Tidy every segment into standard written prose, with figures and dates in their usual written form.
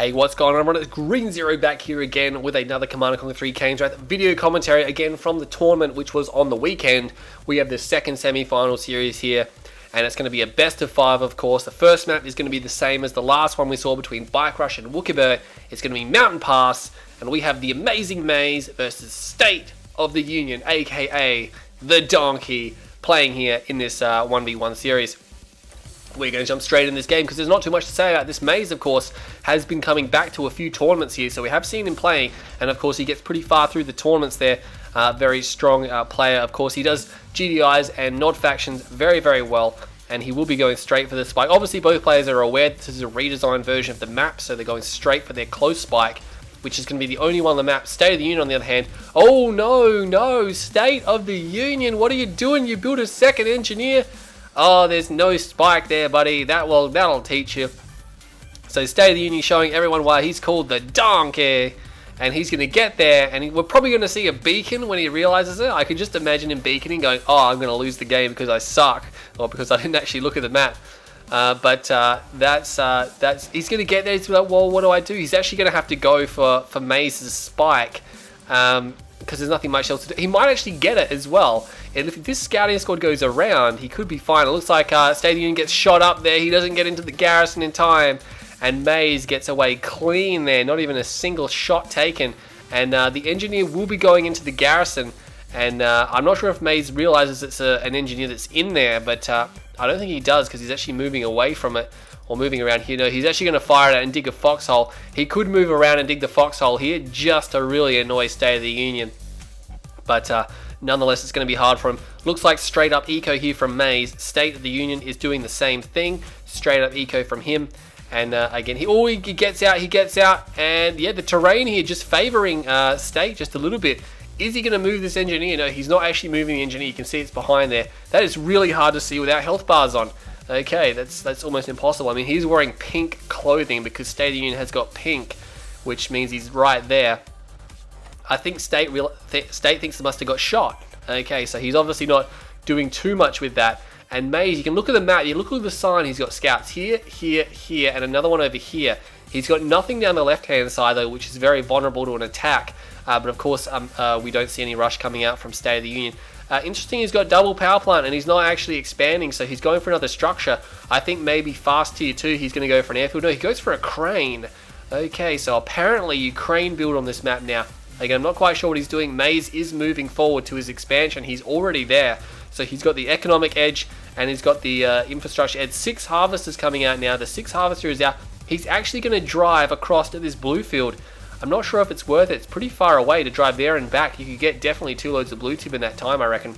Hey, what's going on? It's Green Zero back here again with another Command & Conquer 3 Kane Draft video commentary again from the tournament, which was on the weekend. We have the second semi-final series here, and it's going to be a best of 5, of course. The first map is going to be the same as the last one we saw between Bike Rush and Wookiee. It's going to be Mountain Pass, and we have the amazing Maze versus State of the Union, aka the Donkey, playing here in this 1v1 series. We're going to jump straight in this game because there's not too much to say about this. Maze, of course, has been coming back to a few tournaments here, so we have seen him playing, and of course he gets pretty far through the tournaments there. Very strong player. Of course, he does GDIs and nod factions very, very well, and he will be going straight for the spike. Obviously, both players are aware this is a redesigned version of the map, so they're going straight for their close spike, which is going to be the only one on the map. State of the Union, on the other hand, oh no, State of the Union, what are you doing? You built a second engineer. Oh, there's no spike there, buddy. That'll teach you. So State of the Union showing everyone why he's called the Donkey. And he's going to get there, and we're probably going to see a beacon when he realizes it. I can just imagine him beaconing, going, oh, I'm going to lose the game because I suck, or because I didn't actually look at the map. But he's going to get there. He's like, well, what do I do? He's actually going to have to go for Maze's spike. Because there's nothing much else to do. He might actually get it as well. And if this scouting squad goes around, he could be fine. It looks like State of the Union gets shot up there. He doesn't get into the garrison in time. And Maze gets away clean there. Not even a single shot taken. And the engineer will be going into the garrison. And I'm not sure if Maze realizes it's an engineer that's in there. But I don't think he does, because he's actually moving away from it. Or moving around here. No, he's actually going to fire it out and dig a foxhole. He could move around and dig the foxhole here just to really annoy State of the Union. But nonetheless, it's going to be hard for him. Looks like straight up eco here from Maze. State of the Union is doing the same thing. Straight up eco from him. And again, he gets out. And yeah, the terrain here just favoring State just a little bit. Is he going to move this engineer? No, he's not actually moving the engineer. You can see it's behind there. That is really hard to see without health bars on. Okay, that's almost impossible. I mean, he's wearing pink clothing because State of the Union has got pink, which means he's right there. I think State thinks he must have got shot. Okay, so he's obviously not doing too much with that. And Maze, you can look at the map, you look at the sign, he's got scouts here, and another one over here. He's got nothing down the left-hand side, though, which is very vulnerable to an attack. But of course, we don't see any rush coming out from State of the Union. Interesting, he's got double power plant, and he's not actually expanding, so he's going for another structure. I think maybe fast tier 2, he's going to go for an airfield. No, he goes for a crane. Okay, so apparently you crane build on this map now. Again, I'm not quite sure what he's doing. Maze is moving forward to his expansion. He's already there. So he's got the economic edge, and he's got the infrastructure edge. 6 harvesters coming out now. The 6th harvester is out. He's actually going to drive across to this blue field. I'm not sure if it's worth it. It's pretty far away to drive there and back. You could get definitely 2 loads of blue tip in that time, I reckon.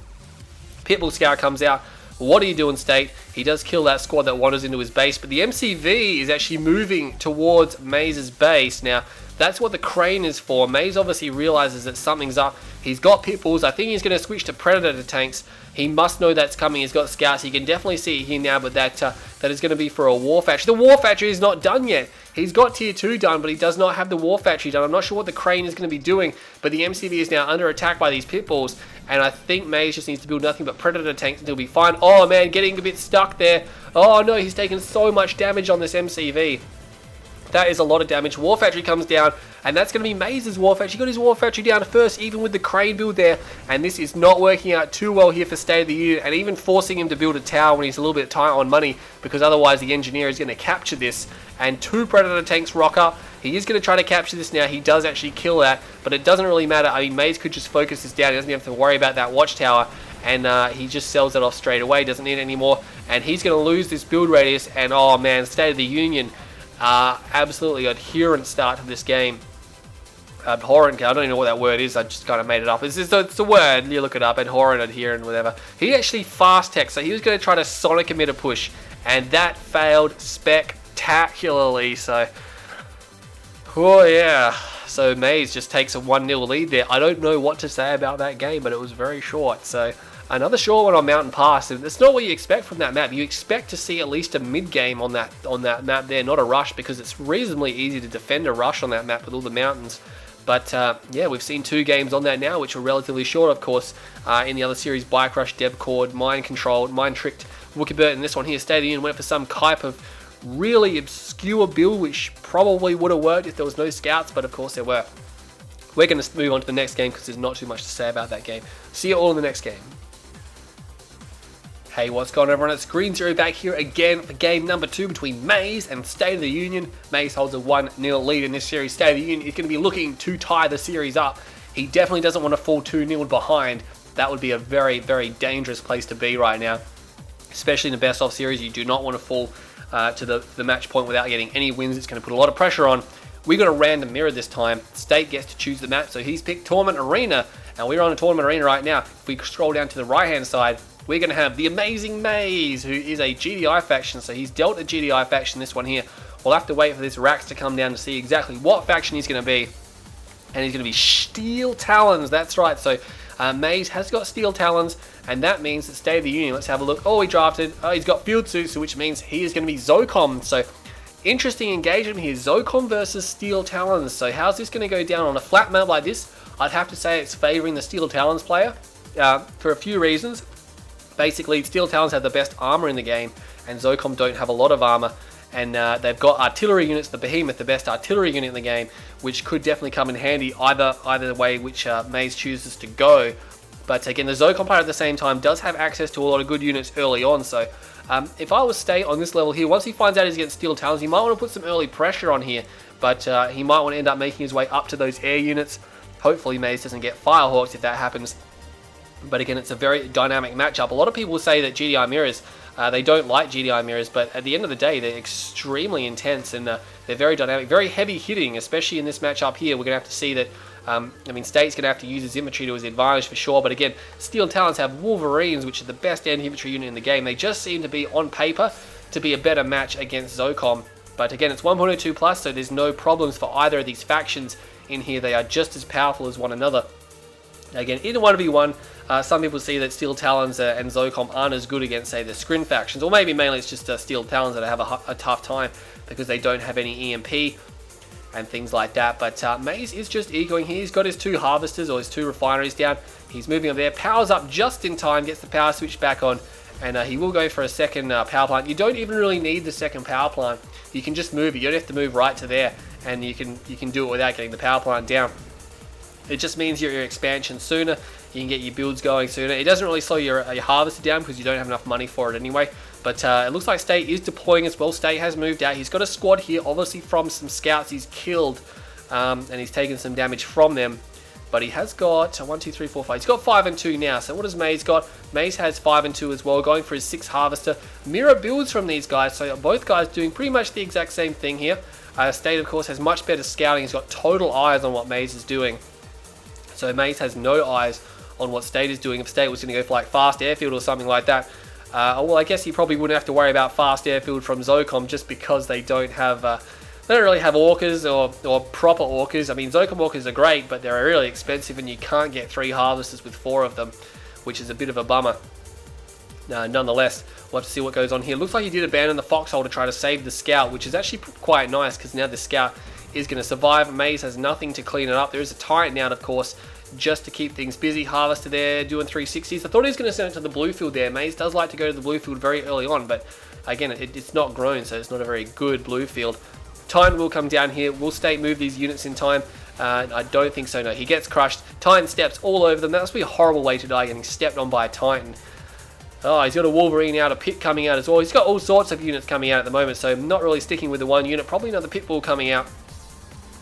Pitbull Scout comes out. What are you doing, State? He does kill that squad that wanders into his base, but the MCV is actually moving towards Maze's base. Now, that's what the crane is for. Maze obviously realizes that something's up. He's got pitbulls. I think he's going to switch to predator tanks. He must know that's coming. He's got scouts. You can definitely see it here now, but that is going to be for a war factory. The war factory is not done yet. He's got tier 2 done, but he does not have the war factory done. I'm not sure what the crane is going to be doing, but the MCV is now under attack by these pitbulls, and I think Maze just needs to build nothing but predator tanks and he'll be fine. Oh man, getting a bit stuck there. Oh no, he's taken so much damage on this MCV. That is a lot of damage. War Factory comes down, and that's going to be Maze's War Factory. He got his War Factory down first, even with the crane build there, and this is not working out too well here for State of the Union, and even forcing him to build a tower when he's a little bit tight on money, because otherwise the engineer is going to capture this, and 2 predator tanks rock up. He is going to try to capture this now. He does actually kill that, but it doesn't really matter. I mean, Maze could just focus this down. He doesn't have to worry about that watchtower, and he just sells it off straight away. Doesn't need it anymore, and he's going to lose this build radius, and oh man, State of the Union, absolutely adherent start to this game. Abhorrent, I don't even know what that word is, I just kind of made it up. It's a word, you look it up, abhorrent, adherent, whatever. He actually fast tech, so he was going to try to sonic emitter push, and that failed spectacularly, so, oh yeah. So Maze just takes a 1-0 lead there. I don't know what to say about that game, but it was very short, so another short one on Mountain Pass, and that's not what you expect from that map. You expect to see at least a mid-game on that map there, not a rush, because it's reasonably easy to defend a rush on that map with all the mountains. But yeah, we've seen 2 games on that now, which are relatively short, of course. In the other series, Bike Rush, Deb Cord, Mind Controlled, Mind Tricked, Wookiee, and this one here, State of the Union went for some type of really obscure build, which probably would have worked if there was no scouts, but of course there were. We're going to move on to the next game because there's not too much to say about that game. See you all in the next game. Hey, what's going on, everyone? It's Green Zero back here again for game number 2 between Maze and State of the Union. Maze holds a 1-0 lead in this series. State of the Union is going to be looking to tie the series up. He definitely doesn't want to fall 2-0 behind. That would be a very, very dangerous place to be right now. Especially in the best-of series, you do not want to fall to the match point without getting any wins. It's going to put a lot of pressure on. We got a random mirror this time. State gets to choose the map, so he's picked Tournament Arena, and we're on a Tournament Arena right now. If we scroll down to the right-hand side, we're going to have the amazing Maze, who is a GDI faction, so he's dealt a GDI faction this one here. We'll have to wait for this Rax to come down to see exactly what faction he's going to be, and he's going to be Steel Talons, that's right. So Maze has got Steel Talons, and that means that State of the Union, let's have a look. Oh, he drafted, he's got Field Suits, which means he is going to be Zocom. So interesting engagement here, Zocom versus Steel Talons. So how's this going to go down on a flat map like this? I'd have to say it's favoring the Steel Talons player for a few reasons. Basically, Steel Talons have the best armor in the game, and Zocom don't have a lot of armor. And they've got artillery units, the Behemoth, the best artillery unit in the game, which could definitely come in handy either way which Maze chooses to go. But again, the Zocom player at the same time does have access to a lot of good units early on. So if I was State on this level here, once he finds out he's against Steel Talons, he might want to put some early pressure on here. But he might want to end up making his way up to those air units. Hopefully Maze doesn't get Firehawks if that happens. But again, it's a very dynamic matchup. A lot of people say that GDI mirrors, they don't like GDI mirrors, but at the end of the day, they're extremely intense and they're very dynamic, very heavy hitting, especially in this matchup here. We're going to have to see that, State's going to have to use his infantry to his advantage for sure, but again, Steel Talons have Wolverines, which is the best infantry unit in the game. They just seem to be, on paper, to be a better match against Zocom. But again, it's 1.02 plus, so there's no problems for either of these factions in here. They are just as powerful as one another. Again, in a 1v1, some people see that Steel Talons and Zocom aren't as good against, say, the Scrin factions, or maybe mainly it's just Steel Talons that have a tough time because they don't have any EMP and things like that. But Maze is just ecoing here. He's got his 2 harvesters or his 2 refineries down. He's moving up there, powers up just in time, gets the power switch back on, and he will go for a second power plant. You don't even really need the second power plant. You can just move it. You don't have to move right to there, and you can do it without getting the power plant down. It just means your expansion sooner. You can get your builds going sooner. It doesn't really slow your harvester down because you don't have enough money for it anyway. But it looks like State is deploying as well. State has moved out. He's got a squad here, obviously from some scouts he's killed, and he's taken some damage from them. But he has got 1, 2, 3, 4, 5. He's got 5 and 2 now. So what has Maze got? Maze has 5 and 2 as well, going for his 6 harvester. Mirror builds from these guys. So both guys doing pretty much the exact same thing here. State, of course, has much better scouting. He's got total eyes on what Maze is doing. So Maze has no eyes on what State is doing. If State was going to go for like fast airfield or something like that, well, I guess he probably wouldn't have to worry about fast airfield from Zocom just because they don't have, they don't really have orcas or proper orcas. I mean, Zocom orcas are great, but they're really expensive and you can't get 3 harvesters with 4 of them, which is a bit of a bummer. Nonetheless, we'll have to see what goes on here. Looks like he did abandon the foxhole to try to save the scout, which is actually quite nice because now the scout is going to survive. Maze has nothing to clean it up. There is a Titan out, of course, just to keep things busy. Harvester there doing 360s. I thought he was going to send it to the blue field there. Maze does like to go to the blue field very early on, but again, it's not grown, so it's not a very good blue field. Titan will come down here. Will State move these units in time? I don't think so, no. He gets crushed. Titan steps all over them. That must be a horrible way to die, getting stepped on by a Titan. Oh, he's got a Wolverine out, a Pit coming out as well. He's got all sorts of units coming out at the moment, so not really sticking with the one unit. Probably another Pitbull coming out.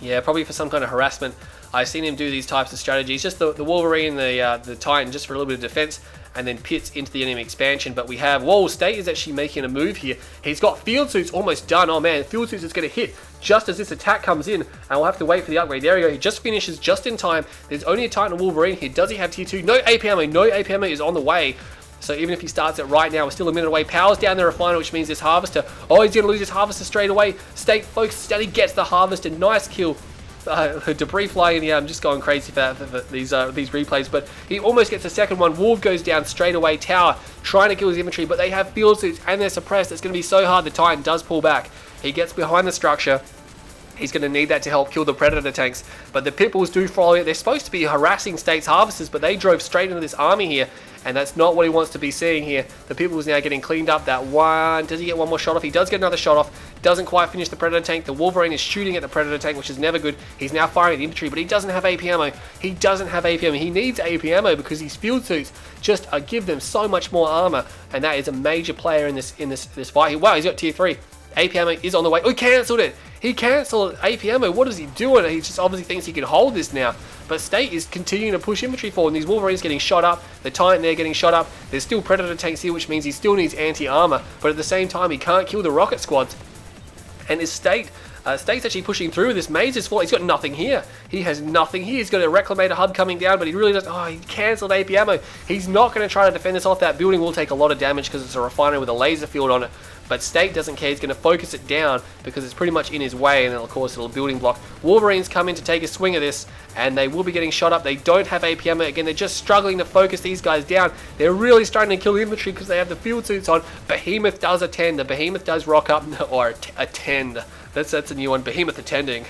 Yeah, probably for some kind of harassment. I've seen him do these types of strategies. Just the Wolverine, the Titan, just for a little bit of defense, and then Pits into the enemy expansion. But we have, whoa, State is actually making a move here. He's got Field Suits almost done. Oh man, Field Suits is going to hit just as this attack comes in, and we'll have to wait for the upgrade. There we go, he just finishes just in time. There's only a Titan and Wolverine here. Does he have tier 2? No AP ammo, no AP ammo is on the way. So even if he starts it right now, we're still a minute away. Powers down the refiner, which means this harvester. Oh, he's going to lose his harvester straight away. State focuses down, he gets the harvester. Nice kill. Debris flying in the air. I'm just going crazy for these replays, but he almost gets a second one. Wolf goes down straight away. Tower trying to kill his infantry, but they have field suits and they're suppressed. It's going to be so hard. The Titan does pull back. He gets behind the structure. He's going to need that to help kill the Predator tanks. But the Pitbulls do follow it. They're supposed to be harassing State's Harvesters, but they drove straight into this army here. And that's not what he wants to be seeing here. The Pitbull's now getting cleaned up. That one, does he get one more shot off? He does get another shot off. Doesn't quite finish the Predator tank. The Wolverine is shooting at the Predator tank, which is never good. He's now firing at the infantry, but he doesn't have AP ammo. He doesn't have AP ammo. He needs AP ammo because his field suits just give them so much more armor. And that is a major player in this fight. Wow, he's got tier 3. AP ammo is on the way. Oh, he cancelled it. He cancelled AP ammo. What is he doing? He just obviously thinks he can hold this now. But State is continuing to push infantry forward. And these Wolverines getting shot up. The Titan there getting shot up. There's still Predator tanks here, which means he still needs anti-armor. But at the same time, he can't kill the rocket squads. And his State's actually pushing through. This maze is full. He's got nothing here. He has nothing here. He's got a Reclamator hub coming down, but he really doesn't. Oh, he cancelled AP ammo. He's not going to try to defend this off. That building will take a lot of damage because it's a refinery with a laser field on it. But State doesn't care. He's going to focus it down because it's pretty much in his way. And then, of course, it'll building block. Wolverines come in to take a swing at this, and they will be getting shot up. They don't have AP ammo. Again, they're just struggling to focus these guys down. They're really starting to kill the infantry because they have the field suits on. Behemoth does attend. The Behemoth does rock up, or attend. That's a new one. Behemoth attending.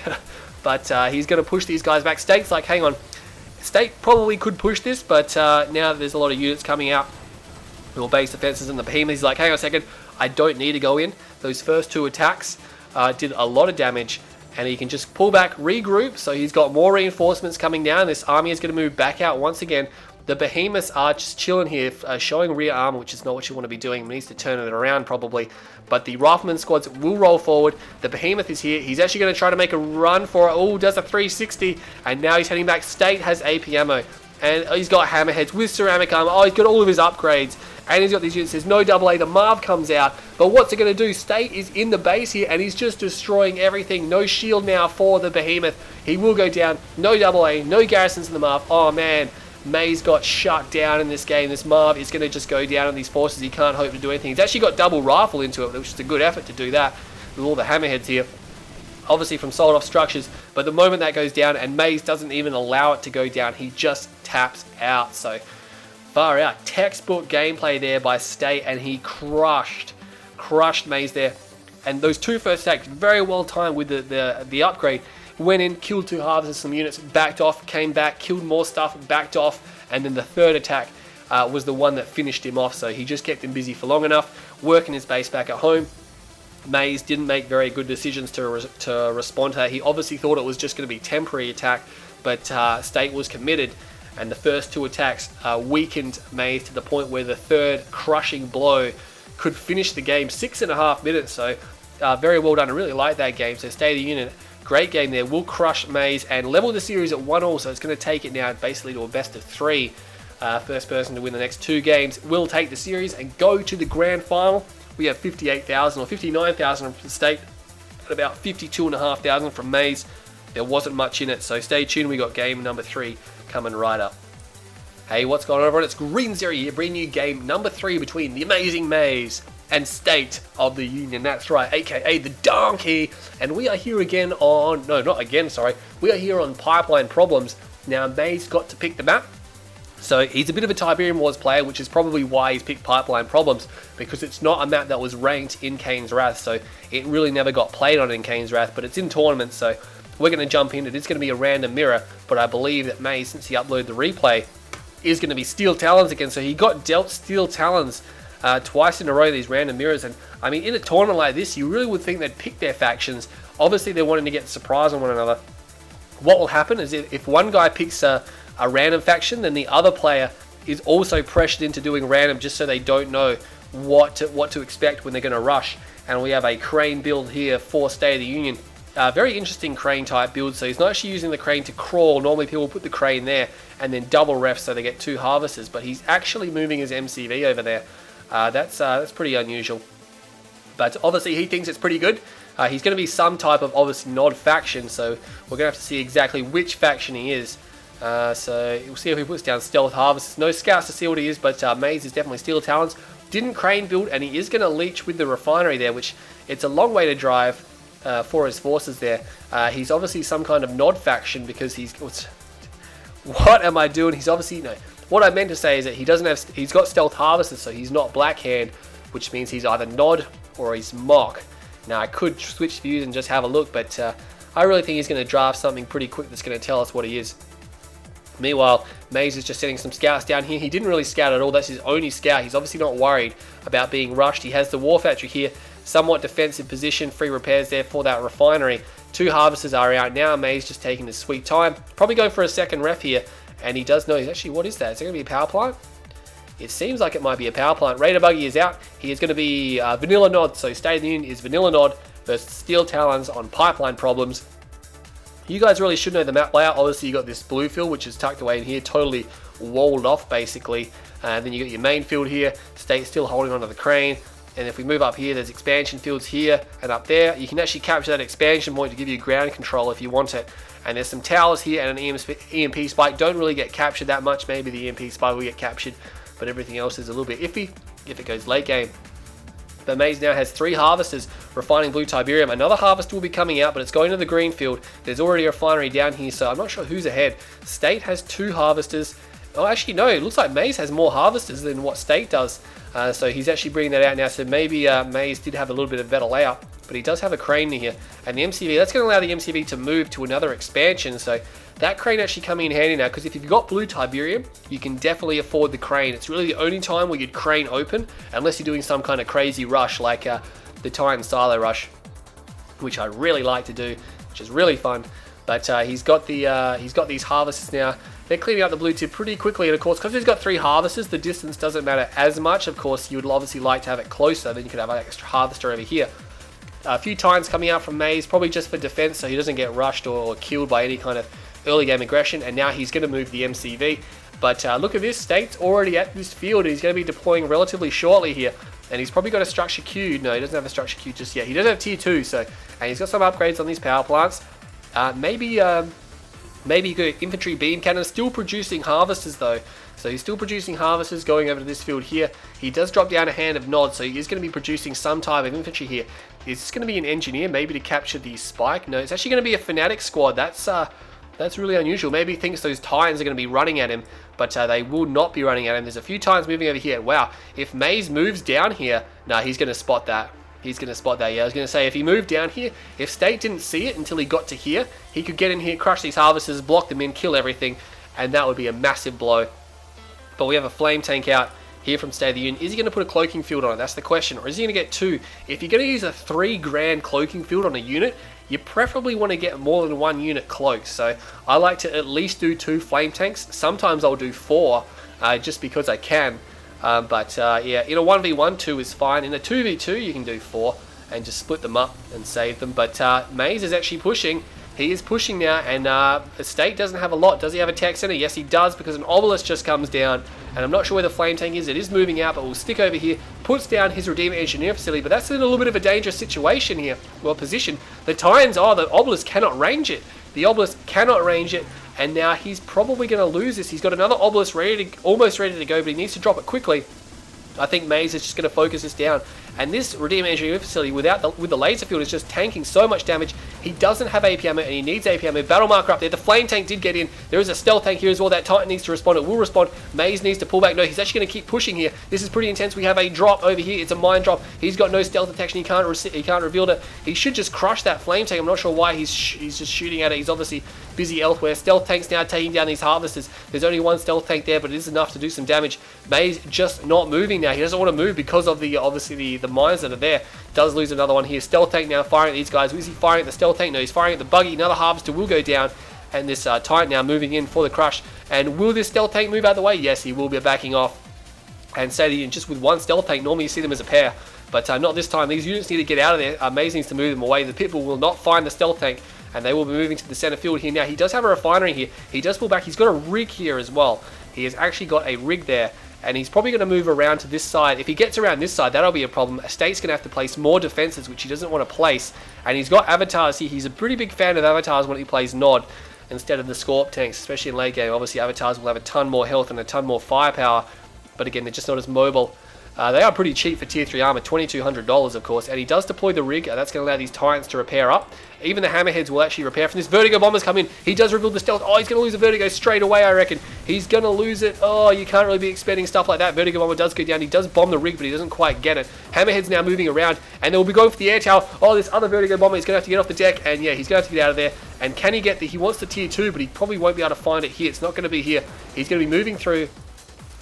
But he's going to push these guys back. State's like, hang on. State probably could push this, but now there's a lot of units coming out. Little base defenses, and the Behemoth is like, hang on a second. I don't need to go in. Those first two attacks did a lot of damage, and he can just pull back, regroup. So he's got more reinforcements coming down. This army is going to move back out once again. The Behemoths are just chilling here, showing rear armor, which is not what you want to be doing. He needs to turn it around probably. But the Rifleman squads will roll forward. The Behemoth is here. He's actually going to try to make a run for it. Oh, does a 360, and now he's heading back. State has AP ammo, and he's got hammerheads with ceramic armor. Oh, he's got all of his upgrades. And he's got these units. There's no AA. The Marv comes out. But what's it going to do? State is in the base here, and he's just destroying everything. No shield now for the Behemoth. He will go down. No AA. No garrisons in the Marv. Oh, man. Maze got shut down in this game. This Marv is going to just go down on these forces. He can't hope to do anything. He's actually got double rifle into it, which is a good effort to do that with all the hammerheads here. Obviously from sold off structures. But the moment that goes down, and Maze doesn't even allow it to go down, he just taps out. So far out. Textbook gameplay there by State, and he crushed Maze there. And those two first attacks, very well timed with the upgrade. Went in, killed two halves of some units, backed off, came back, killed more stuff, backed off, and then the third attack was the one that finished him off. So he just kept him busy for long enough, working his base back at home. Maze didn't make very good decisions to respond to that. He obviously thought it was just going to be temporary attack, but State was committed. And the first two attacks weakened Maze to the point where the third crushing blow could finish the game. 6.5 minutes, so very well done. I really like that game. So State of the Union, great game there. Will crush Maze and level the series at 1-1, so it's going to take it now basically to a best of 3. First person to win the next 2 games will take the series and go to the grand final. We have 58,000 or 59,000 from State and about 52,500 from Maze. There wasn't much in it, so stay tuned. We got game number 3 coming right up. Hey, what's going on, everyone? It's Green Zero here, bringing you game number 3 between the amazing Maze and State of the Union. That's right, aka the Donkey. And we are here again on, no, not again, sorry. We are here on Pipeline Problems. Now, Maze got to pick the map. So he's a bit of a Tiberium Wars player, which is probably why he's picked Pipeline Problems, because it's not a map that was ranked in Kane's Wrath. So it really never got played on in Kane's Wrath, but it's in tournaments. So we're going to jump in. It is going to be a random mirror, but I believe that Maze, since he uploaded the replay, is going to be Steel Talons again. So he got dealt Steel Talons twice in a row, these random mirrors. And I mean, in a tournament like this, you really would think they'd pick their factions. Obviously, they're wanting to get a surprise on one another. What will happen is if one guy picks a random faction, then the other player is also pressured into doing random just so they don't know what to expect when they're going to rush. And we have a crane build here for State of the Union. Very interesting crane type build. So he's not actually using the crane to crawl. Normally people put the crane there and then double ref so they get 2 harvesters, but he's actually moving his MCV over there. That's pretty unusual. But obviously he thinks it's pretty good. He's going to be some type of obviously nod faction, so we're going to have to see exactly which faction he is. So we'll see if he puts down Stealth Harvesters. No scouts to see what he is, but Maze is definitely Steel Talons. Didn't crane build, and he is going to leech with the refinery there, which it's a long way to drive for his forces there. He's obviously some kind of nod faction because he's... What am I doing? He's obviously... No. What I meant to say is that he's got Stealth Harvesters, so he's not Blackhand, which means he's either nod or he's mock. Now I could switch views and just have a look, but I really think he's going to draft something pretty quick that's going to tell us what he is. Meanwhile, Maze is just sending some scouts down here. He didn't really scout at all. That's his only scout. He's obviously not worried about being rushed. He has the War Factory here. Somewhat defensive position. Free repairs there for that refinery. 2 harvesters are out now. Maze just taking his sweet time. Probably going for a second ref here. And he does know he's actually, what is that? Is it going to be a power plant? It seems like it might be a power plant. Raider Buggy is out. He is going to be Vanilla Nod. So State of the Union is Vanilla Nod versus Steel Talons on pipeline problems. You guys really should know the map layout. Obviously, you got this blue field, which is tucked away in here, totally walled off, basically. And then you got your main field here. State still holding onto the crane. And if we move up here, there's expansion fields here and up there. You can actually capture that expansion point to give you ground control if you want it. And there's some towers here and an EMP spike. Don't really get captured that much. Maybe the EMP spike will get captured, but everything else is a little bit iffy if it goes late game. But Maze now has 3 harvesters refining blue Tiberium. Another harvester will be coming out, but it's going to the green field. There's already a refinery down here, so I'm not sure who's ahead. State has 2 harvesters. Oh, actually, no. It looks like Maze has more harvesters than what State does. So he's actually bringing that out now. So maybe Maze did have a little bit of better layout, but he does have a crane here. And the MCV, that's going to allow the MCV to move to another expansion. So that crane actually coming in handy now, because if you've got blue Tiberium, you can definitely afford the crane. It's really the only time where you'd crane open, unless you're doing some kind of crazy rush like the Titan Silo Rush, which I really like to do, which is really fun. But he's got these harvesters now. They're cleaning up the blue tip pretty quickly, and of course, because he's got 3 harvesters, the distance doesn't matter as much. Of course, you would obviously like to have it closer, then you could have an extra harvester over here. A few Titans coming out from Maze, probably just for defense, so he doesn't get rushed or killed by any kind of early game aggression. And now he's going to move the MCV. But look at this, State's already at this field. He's going to be deploying relatively shortly here. And he's probably got a structure queued. No, he doesn't have a structure queued just yet. He does have tier 2, so, and he's got some upgrades on these power plants. Maybe good infantry beam cannon, still producing harvesters though. So he's still producing harvesters going over to this field here. He does drop down a hand of Nod, so he is going to be producing some type of infantry here. Is this going to be an engineer, maybe to capture the spike? No, it's actually going to be a fanatic squad. That's really unusual. Maybe he thinks those Titans are going to be running at him, but they will not be running at him. There's a few Titans moving over here. Wow, if Maze moves down here, no, he's going to spot that. He's going to spot that, yeah. I was going to say, if he moved down here, if State didn't see it until he got to here, he could get in here, crush these harvesters, block them in, kill everything, and that would be a massive blow. But we have a flame tank out here from State of the Union. Is he going to put a cloaking field on it? That's the question. Or is he going to get 2? If you're going to use a 3 grand cloaking field on a unit, you preferably want to get more than 1 unit cloaked. So I like to at least do 2 flame tanks. Sometimes I'll do 4, just because I can. Yeah, in a 1v1, 2 is fine. In a 2v2, you can do 4 and just split them up and save them. But Maze is actually pushing. He is pushing now, and State doesn't have a lot. Does he have a tech center? Yes, he does, because an obelisk just comes down, and I'm not sure where the flame tank is. It is moving out, but we'll stick over here, puts down his Redeemer Engineer facility, but that's in a little bit of a dangerous situation here. Well, position. The Titans are, the obelisk cannot range it. The obelisk cannot range it, and now he's probably going to lose this. He's got another obelisk almost ready to go, but he needs to drop it quickly. I think Maze is just going to focus this down. And this Redeemer Engineering facility with the laser field is just tanking so much damage. He doesn't have AP ammo, and he needs AP ammo. Battle marker up there. The flame tank did get in. There is a stealth tank here as well. That Titan needs to respond. It will respond. Maze needs to pull back. No, he's actually going to keep pushing here. This is pretty intense. We have a drop over here. It's a mine drop. He's got no stealth detection. He can't reveal it. He should just crush that flame tank. I'm not sure why he's just shooting at it. He's obviously busy elsewhere. Stealth tank's now taking down these harvesters. There's only 1 stealth tank there, but it is enough to do some damage. Maze just not moving now. He doesn't want to move because of obviously the mines that are there. Does lose another one here. Stealth tank now firing at these guys. Is he firing at the stealth tank? No, he's firing at the buggy. Another harvester will go down, and this Titan now moving in for the crush. And will this stealth tank move out of the way? Yes, he will be backing off. And say that just with 1 stealth tank, normally you see them as a pair, but not this time. These units need to get out of there. Maze needs to move them away. The Pitbull will not find the stealth tank, and they will be moving to the center field here. Now, he does have a refinery here. He does pull back. He's got a rig here as well. He has actually got a rig there, and he's probably going to move around to this side. If he gets around this side, that'll be a problem. State's going to have to place more defenses, which he doesn't want to place. And he's got avatars here. He's a pretty big fan of avatars when he plays Nod instead of the Scorp tanks, especially in late game. Obviously, avatars will have a ton more health and a ton more firepower, but again, they're just not as mobile. They are pretty cheap for tier 3 armor, $2,200 of course, and he does deploy the rig. That's going to allow these Titans to repair up. Even the Hammerheads will actually repair from this. Vertigo bombers come in. He does reveal the stealth. Oh, he's going to lose a Vertigo straight away, I reckon. He's going to lose it. Oh, you can't really be expecting stuff like that. Vertigo Bomber does go down. He does bomb the rig, but he doesn't quite get it. Hammerhead's now moving around, and they'll be going for the air tower. Oh, this other Vertigo Bomber is going to have to get off the deck, and yeah, he's going to have to get out of there. And can he get he wants the tier 2, but he probably won't be able to find it here. It's not going to be here. He's going to be moving through.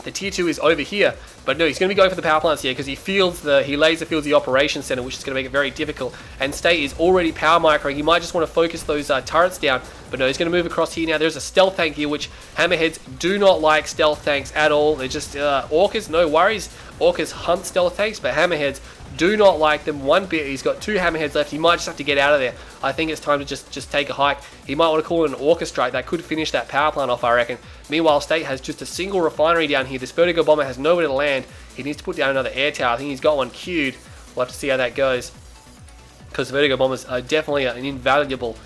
The tier 2 is over here, but no, he's going to be going for the power plants here because he laser fields the operations center, which is going to make it very difficult. And State is already power microing. He might just want to focus those turrets down, but no, he's going to move across here now. There's a stealth tank here, which Hammerheads do not like stealth tanks at all. They're just Orcas, no worries. Orcas hunt stealth tanks, but Hammerheads do not like them one bit. He's got 2 Hammerheads left. He might just have to get out of there. I think it's time to just take a hike. He might want to call it an Orca strike. That could finish that power plant off, I reckon. Meanwhile, State has just a single refinery down here. This Vertigo Bomber has nowhere to land. He needs to put down another air tower. I think he's got one queued. We'll have to see how that goes, because the Vertigo Bombers are definitely an invaluable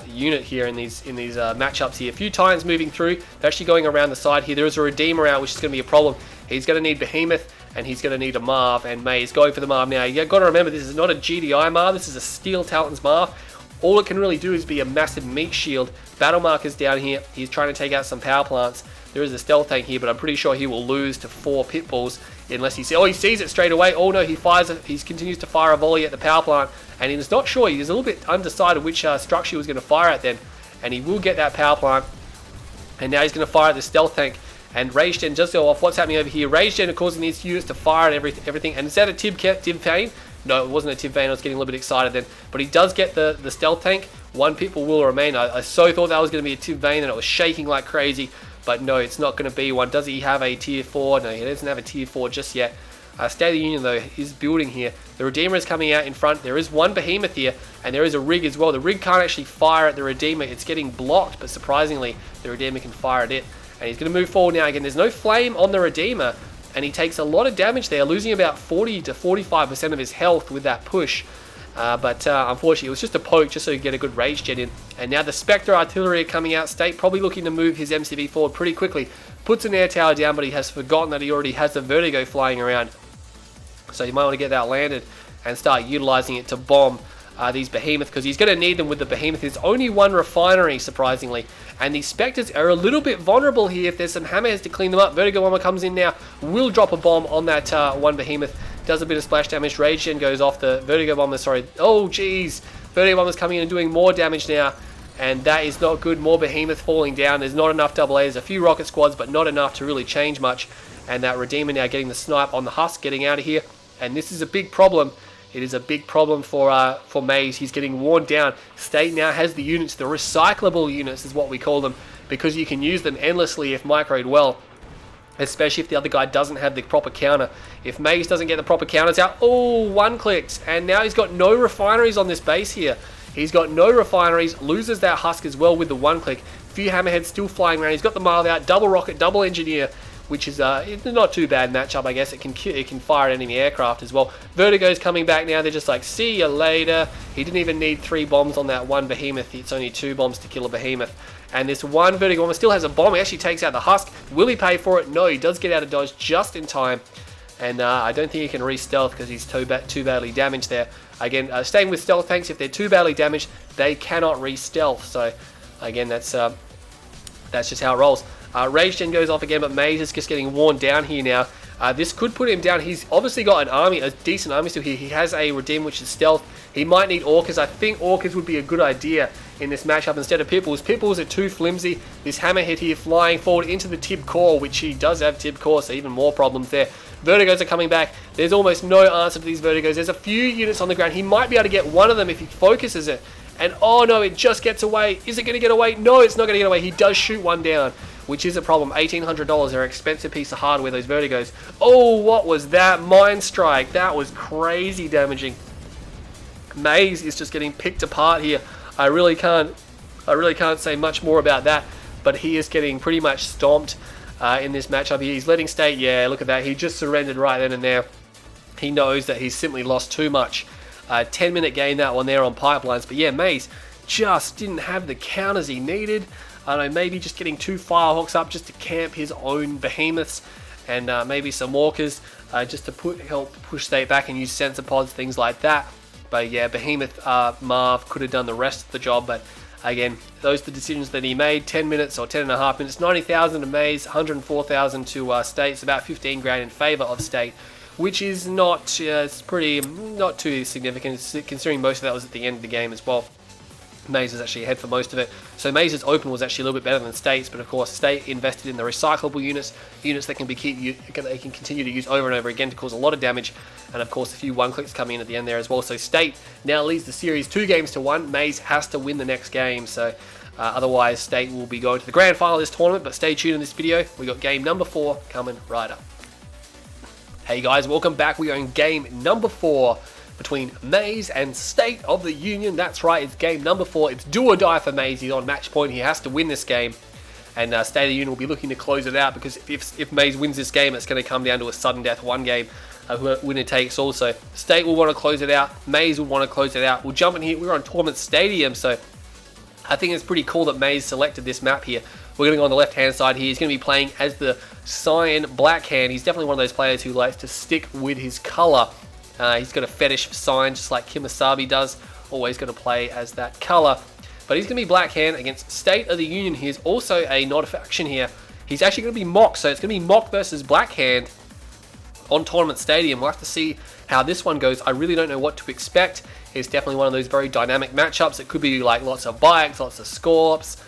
unit here in these matchups here. A few Titans moving through. They're actually going around the side here. There is a Redeemer out, which is going to be a problem. He's going to need Behemoth, and he's going to need a Marv, and May is going for the Marv now. You've got to remember, this is not a GDI Marv. This is a Steel Talons Marv. All it can really do is be a massive meat shield. Battle Marker's down here. He's trying to take out some power plants. There is a stealth tank here, but I'm pretty sure he will lose to 4 pit bulls unless he sees. Oh, he sees it straight away. Oh no, he continues to fire a volley at the power plant, and he's not sure. He's a little bit undecided which structure he was going to fire at then, and he will get that power plant. And now he's going to fire at the stealth tank. And Rage Gen just go off. What's happening over here? Rage Gen, of course, needs units to fire and everything. And is that a Tib Vane? No, it wasn't a Tib Vane. I was getting a little bit excited then. But he does get the stealth tank. 1 pit bull will remain. I so thought that was going to be a Tib Vane, and it was shaking like crazy. But no, it's not going to be one. Does he have a tier 4? No, he doesn't have a tier 4 just yet. State of the Union, though, is building here. The Redeemer is coming out in front. There is one Behemoth here, and there is a rig as well. The rig can't actually fire at the Redeemer. It's getting blocked, but surprisingly, the Redeemer can fire at it. And he's going to move forward now again. There's no flame on the Redeemer, and he takes a lot of damage there, losing about 40 to 45% of his health with that push. But unfortunately, it was just a poke just so you get a good Rage Jet in. And now the Spectre Artillery are coming out. State probably looking to move his MCV forward pretty quickly. Puts an air tower down, but he has forgotten that he already has the Vertigo flying around. So you might want to get that landed and start utilizing it to bomb these Behemoths, because he's going to need them with the Behemoth. There's only 1 refinery, surprisingly. And these Spectres are a little bit vulnerable here if there's some Hammerheads to clean them up. Vertigo Bomber comes in now, will drop a bomb on that 1 Behemoth. Does a bit of splash damage. Rage Gen goes off the Vertigo Bomber, sorry. Oh, jeez. Vertigo Bomber's coming in and doing more damage now. And that is not good. More Behemoth falling down. There's not enough AA. There's a few rocket squads, but not enough to really change much. And that Redeemer now getting the snipe on the husk, getting out of here. And this is a big problem. It is a big problem for Maze. He's getting worn down. State now has the units, the recyclable units is what we call them, because you can use them endlessly if microed well, especially if the other guy doesn't have the proper counter. If Maze doesn't get the proper counters out, oh, 1-clicked. And now he's got no refineries on this base here. He's got no refineries, loses that husk as well with the 1-click. Few Hammerheads still flying around. He's got the Marv out, double rocket, double engineer, which is it's not too bad matchup, I guess. It can fire at enemy aircraft as well. Vertigo's coming back now. They're just like, see you later. He didn't even need 3 bombs on that 1 Behemoth. It's only 2 bombs to kill a Behemoth. And this 1 Vertigo Bomber still has a bomb. He actually takes out the husk. Will he pay for it? No, he does get out of dodge just in time. And I don't think he can re-stealth because he's too badly damaged there. Again, staying with stealth tanks, if they're too badly damaged, they cannot re-stealth. So, again, that's just how it rolls. Rage Gen goes off again, but Maze is just getting worn down here now. This could put him down. He's obviously got an army, a decent army still here. He has a Redeem, which is stealth. He might need Orcas. I think Orcas would be a good idea in this matchup instead of Pitbulls. Pitbulls are too flimsy. This Hammerhead here flying forward into the Tib Core, which he does have Tib Core, so even more problems there. Vertigos are coming back. There's almost no answer to these Vertigos. There's a few units on the ground. He might be able to get one of them if he focuses it. And oh no, it just gets away. Is it going to get away? No, it's not going to get away. He does shoot one down, which is a problem. $1,800. They're an expensive piece of hardware, those Vertigos. Oh, what was that? Mind Strike. That was crazy damaging. Maze is just getting picked apart here. I really can't say much more about that, but he is getting pretty much stomped in this matchup here. He's letting State, yeah, look at that. He just surrendered right then and there. He knows that he's simply lost too much. 10-minute game that one there on Pipelines. But yeah, Maze just didn't have the counters he needed. I don't know, maybe just getting 2 Firehawks up just to camp his own Behemoths, and maybe some Walkers just to help push State back and use sensor pods, things like that. But yeah, Behemoth Marv could have done the rest of the job, but Again, those are the decisions that he made. 10 minutes or 10.5 minutes. 90,000 to Maze, 104,000 to State. It's about 15 grand in favour of State, which is not, it's pretty, not too significant, considering most of that was at the end of the game as well. Maze was actually ahead for most of it. So Maze's open was actually a little bit better than State's, but of course State invested in the recyclable units that can they can continue to use over and over again to cause a lot of damage, and of course a few one-clicks coming in at the end there as well. So State now leads the series 2-1. Maze has to win the next game, so otherwise State will be going to the grand final of this tournament, but stay tuned in this video. We got game number 4 coming right up. Hey guys, welcome back. We are in game number 4 between Maze and State of the Union. That's right, it's game number 4. It's do or die for Maze. He's on match point. He has to win this game. And State of the Union will be looking to close it out, because if Maze wins this game, it's going to come down to a sudden death one game. Winner takes also. State will want to close it out. Maze will want to close it out. We'll jump in here. We're on Tournament Stadium, so I think it's pretty cool that Maze selected this map here. We're going to go on the left-hand side here. He's going to be playing as the Cyan Blackhand. He's definitely one of those players who likes to stick with his color. He's got a fetish for Cyan, just like Kimasabi does. Always going to play as that color. But he's going to be Blackhand against State of the Union. He's also a not a faction here. He's actually going to be Mock, so it's going to be Mock versus Blackhand on Tournament Stadium. We'll have to see how this one goes. I really don't know what to expect. It's definitely one of those very dynamic matchups. It could be like lots of bikes, lots of scorps.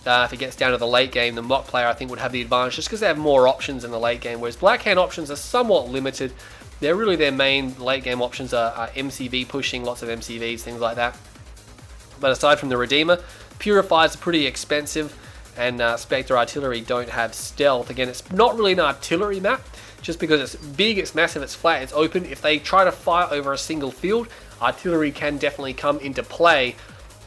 If it gets down to the late game, the Mock player I think would have the advantage just because they have more options in the late game, whereas Blackhand options are somewhat limited. They're really their main late game options are MCV pushing, lots of MCVs, things like that. But aside from the Redeemer, Purifiers are pretty expensive, and Spectre Artillery don't have stealth. Again, it's not really an artillery map, just because it's big, it's massive, it's flat, it's open. If they try to fire over a single field, artillery can definitely come into play.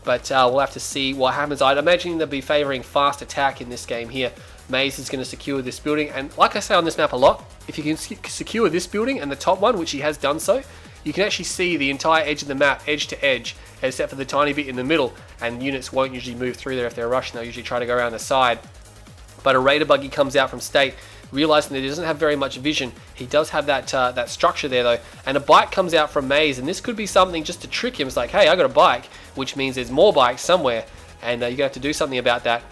But we'll have to see what happens. I'd imagine they'll be favouring fast attack in this game here. Maze is going to secure this building, and like I say on this map a lot, if you can secure this building and the top one, which he has done so, you can actually see the entire edge of the map, edge to edge, except for the tiny bit in the middle, and units won't usually move through there if they're rushing. They'll usually try to go around the side. But a Raider buggy comes out from State, realizing that he doesn't have very much vision. He does have that structure there though, and a bike comes out from Maze, and this could be something just to trick him. It's like, hey, I got a bike, which means there's more bikes somewhere, and you're going to have to do something about that.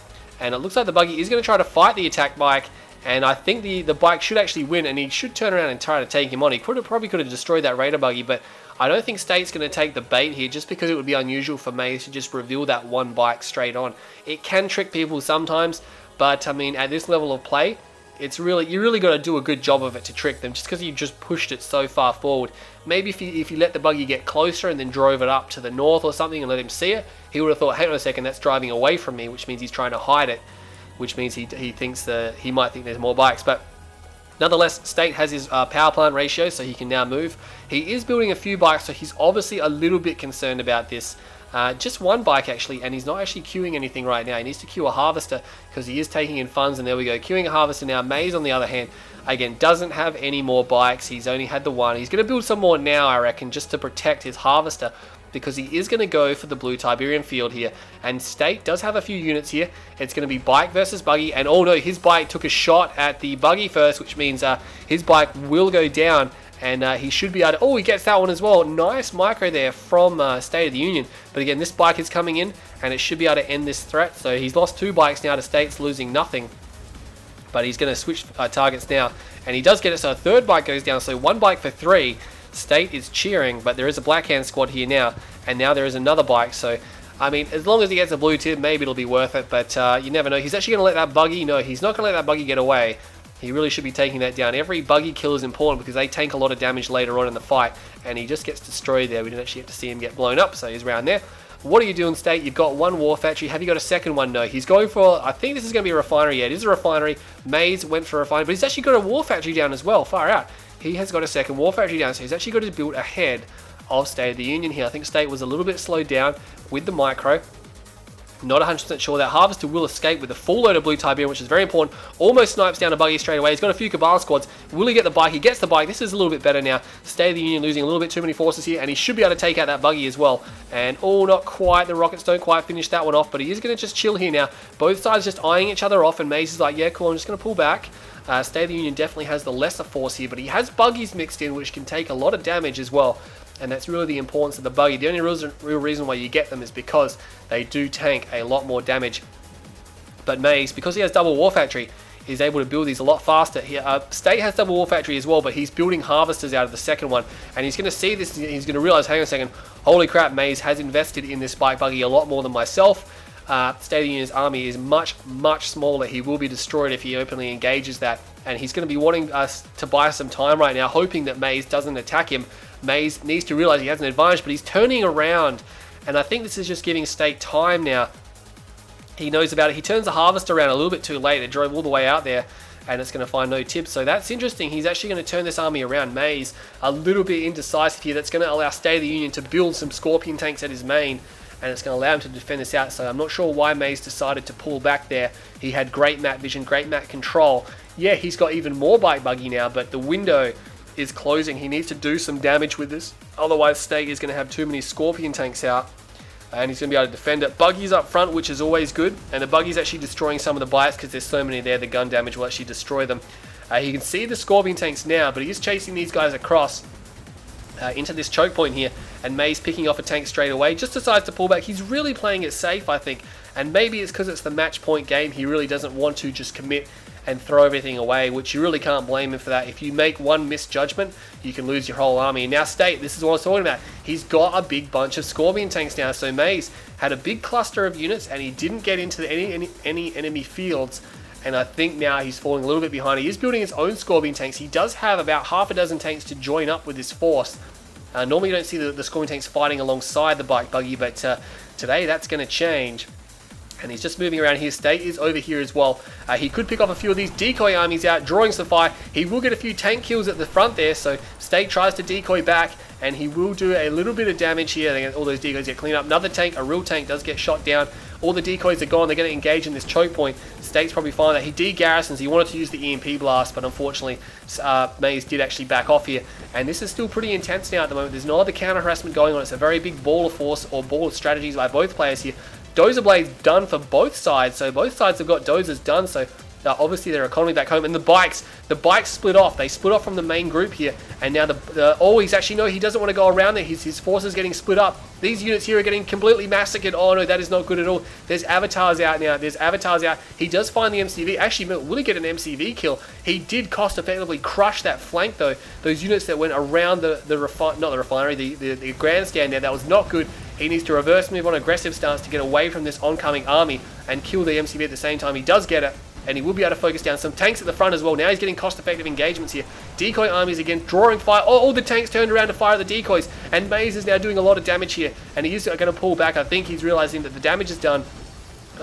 And it looks like the buggy is going to try to fight the attack bike, and I think the bike should actually win, and he should turn around and try to take him on. He probably could have destroyed that Raider buggy, but I don't think State's going to take the bait here, just because it would be unusual for Maze to just reveal that one bike straight on. It can trick people sometimes, but I mean, at this level of play, you really got to do a good job of it to trick them, just because you just pushed it so far forward. Maybe if you let the buggy get closer and then drove it up to the north or something and let him see it, he would have thought, hang on a second, that's driving away from me, which means he's trying to hide it, which means he thinks that he might think there's more bikes. But nonetheless, State has his power plant ratio, so he can now move. He is building a few bikes, so he's obviously a little bit concerned about this. Just one bike actually, and he's not actually queuing anything right now. He needs to queue a harvester because he is taking in funds, and there we go, queuing a harvester now. Maze, on the other hand, again, doesn't have any more bikes. He's only had the one. He's going to build some more now, I reckon, just to protect his harvester, because he is going to go for the blue Tiberian field here. And State does have a few units here. It's going to be bike versus buggy, and oh no, his bike took a shot at the buggy first, which means his bike will go down. And he should be able to... Oh, he gets that one as well. Nice micro there from State of the Union. But again, this bike is coming in, and it should be able to end this threat. So he's lost 2 bikes now to State's losing nothing. But he's going to switch targets now. And he does get it, so a 3rd bike goes down. So 1 bike for 3. State is cheering, but there is a Blackhand squad here now. And now there is another bike. So, I mean, as long as he gets a blue tip, maybe it'll be worth it. But you never know. He's actually going to let that buggy... No, he's not going to let that buggy get away. He really should be taking that down. Every buggy kill is important because they tank a lot of damage later on in the fight, and he just gets destroyed there. We didn't actually get to see him get blown up, so he's around there. What are you doing, State? You've got 1 war factory. Have you got a second one? No. He's going for... I think this is going to be a refinery. Yeah, it is a refinery. Maze went for a refinery, but he's actually got a war factory down as well. Far out. He has got a second war factory down, so he's actually got to build ahead of State of the Union here. I think State was a little bit slowed down with the micro. Not 100% sure. That harvester will escape with a full load of blue Tiberian, which is very important. Almost snipes down a buggy straight away. He's got a few Cabal squads. Will he get the bike? He gets the bike. This is a little bit better now. State of the Union losing a little bit too many forces here, and he should be able to take out that buggy as well. And oh, not quite. The rockets don't quite finish that one off, but he is going to just chill here now. Both sides just eyeing each other off, and Maze is like, yeah, cool, I'm just going to pull back. State of the Union definitely has the lesser force here, but he has buggies mixed in, which can take a lot of damage as well. And that's really the importance of the buggy. The only real reason why you get them is because they do tank a lot more damage. But Maze, because he has double war factory, is able to build these a lot faster. State has double war factory as well, but he's building harvesters out of the second one. And he's going to see this, he's going to realize, hang on a second, holy crap, Maze has invested in this bike buggy a lot more than myself. State of the Union's army is much, much smaller. He will be destroyed if he openly engages that. And he's going to be wanting us to buy some time right now, hoping that Maze doesn't attack him. Maze needs to realize he has an advantage, but he's turning around. And I think this is just giving State time now. He knows about it. He turns the harvester around a little bit too late. It drove all the way out there, and it's going to find no tips. So that's interesting. He's actually going to turn this army around. Maze a little bit indecisive here. That's going to allow State of the Union to build some Scorpion tanks at his main, and it's going to allow him to defend this out. So I'm not sure why Maze decided to pull back there. He had great map vision, great map control. Yeah, he's got even more bike buggy now, but the window is closing. He needs to do some damage with this. Otherwise, State is going to have too many Scorpion tanks out, and he's going to be able to defend it. Buggy's up front, which is always good, and the buggy's actually destroying some of the bikes because there's so many there. The gun damage will actually destroy them. You can see the Scorpion tanks now, but he's chasing these guys across into this choke point here, and Maze picking off a tank straight away. Just decides to pull back. He's really playing it safe, I think, and maybe it's because it's the match point game. He really doesn't want to just commit and throw everything away, which you really can't blame him for that. If you make one misjudgment, you can lose your whole army. And now State, this is what I was talking about. He's got a big bunch of Scorpion tanks now. So Maze had a big cluster of units, and he didn't get into any enemy fields. And I think now he's falling a little bit behind. He is building his own Scorpion tanks. He does have about half a dozen tanks to join up with this force. Normally you don't see the Scorpion tanks fighting alongside the bike buggy, but today that's going to change. And he's just moving around here. State is over here as well. He could pick off a few of these decoy armies out, drawing some fire. He will get a few tank kills at the front there, so State tries to decoy back, and he will do a little bit of damage here. All those decoys get cleaned up. Another tank, a real tank, does get shot down. All the decoys are gone. They're going to engage in this choke point. State's probably fine that he de-garrisons. He wanted to use the EMP blast, but unfortunately, Maze did actually back off here. And this is still pretty intense now at the moment. There's no other counter-harassment going on. It's a very big ball of force or ball of strategies by both players here. Dozer Blade's done for both sides, so both sides have got Dozers done, so obviously their economy back home. And the bikes split off. They split off from the main group here, and now he's actually, no, he doesn't want to go around there. His forces getting split up. These units here are getting completely massacred. Oh no, that is not good at all. There's avatars out now. There's avatars out. He does find the MCV. Actually, will he get an MCV kill? He did cost effectively crush that flank though. Those units that went around the grandstand there, that was not good. He needs to reverse move on aggressive stance to get away from this oncoming army and kill the MCV at the same time. He does get it, and he will be able to focus down some tanks at the front as well. Now he's getting cost-effective engagements here. Decoy armies again, drawing fire. Oh, all the tanks turned around to fire at the decoys, and Maze is now doing a lot of damage here, and he is going to pull back. I think he's realizing that the damage is done.